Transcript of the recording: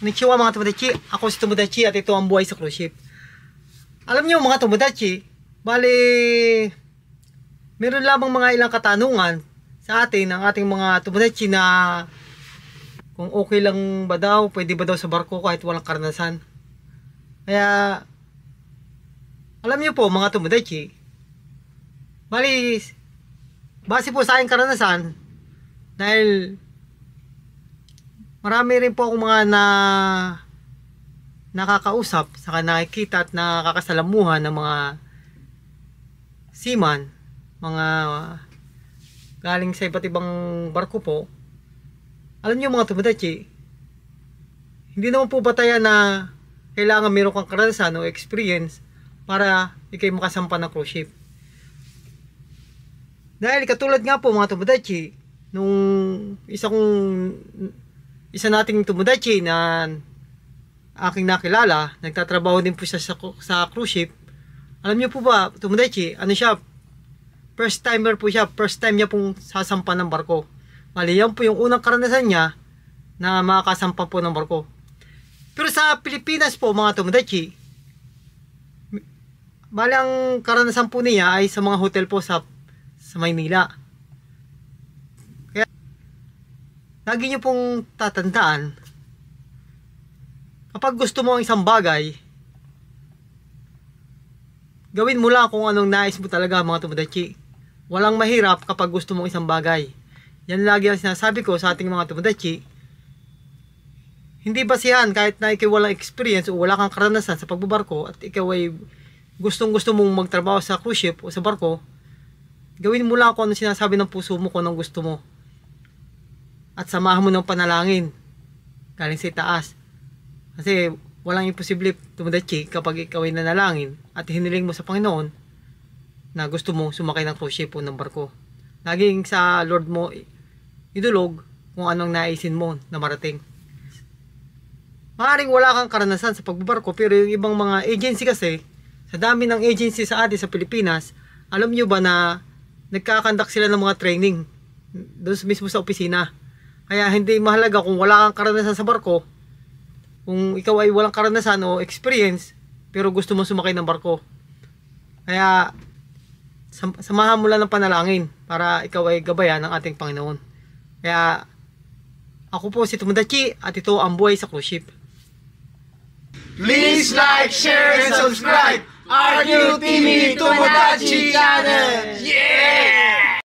Konnichiwa mga Tomodachi, ako si Tomodachi at ito ang buhay sa cruise ship. Alam niyo mga Tomodachi, bali meron lamang mga ilang katanungan sa atin, ang ating mga Tomodachi na kung okay lang ba daw, pwede ba daw sa barko kahit walang karanasan. Kaya alam niyo po mga Tomodachi, bali base po sa aking karanasan, dahil marami rin po akong mga nakakausap, saka nakikita at nakakasalamuhan ng mga seaman, mga galing sa iba't ibang barko po. Alam niyo mga Tomodachi, hindi naman po batayan na kailangan meron kang karanasan o experience para ikay makasampa ng cruise ship. Dahil katulad nga po mga Tomodachi, nung isa nating Tomodachi na aking nakilala, nagtatrabaho din po siya sa cruise ship. Alam niyo po ba, Tomodachi, ano siya? First timer po siya, first time niya pong sasampa ng barko. Mali, yan po yung unang karanasan niya na makakasampa po ng barko. Pero sa Pilipinas po mga Tomodachi, bali ang karanasan po niya ay sa mga hotel po sa Maynila. Lagi nyo pong tatandaan, kapag gusto mo ang isang bagay, gawin mo lang kung anong nais mo talaga mga Tomodachi. Walang mahirap kapag gusto mong isang bagay. Yan lagi ang sinasabi ko sa ating mga Tomodachi. Hindi basihan kahit na ikaw walang experience o wala kang karanasan sa pagbabarko at ikaw ay gusto mong magtrabaho sa cruise ship o sa barko, gawin mo lang kung anong sinasabi ng puso mo kung anong gusto mo. At samahan mo ng panalangin galing sa itaas. Kasi walang imposible Tomodachi kapag ikaw ay nanalangin at hiniling mo sa Panginoon na gusto mo sumakay ng cruise ship o ng barko. Laging sa Lord mo idulog kung anong naisin mo na marating. Maaaring wala kang karanasan sa pagbabarko, pero yung ibang mga agency kasi, sa dami ng agency sa atin sa Pilipinas, alam nyo ba na nagkakandak sila ng mga training doon mismo sa opisina. Kaya hindi mahalaga kung wala kang karanasan sa barko, kung ikaw ay walang karanasan o experience, pero gusto mo sumakay ng barko. Kaya samahan mo lang ng panalangin para ikaw ay gabayan ng ating Panginoon. Kaya ako po si Tomodachi at ito ang buhay sa cruise ship. Please like, share, and subscribe our new TV Tomodachi channel! Yeah!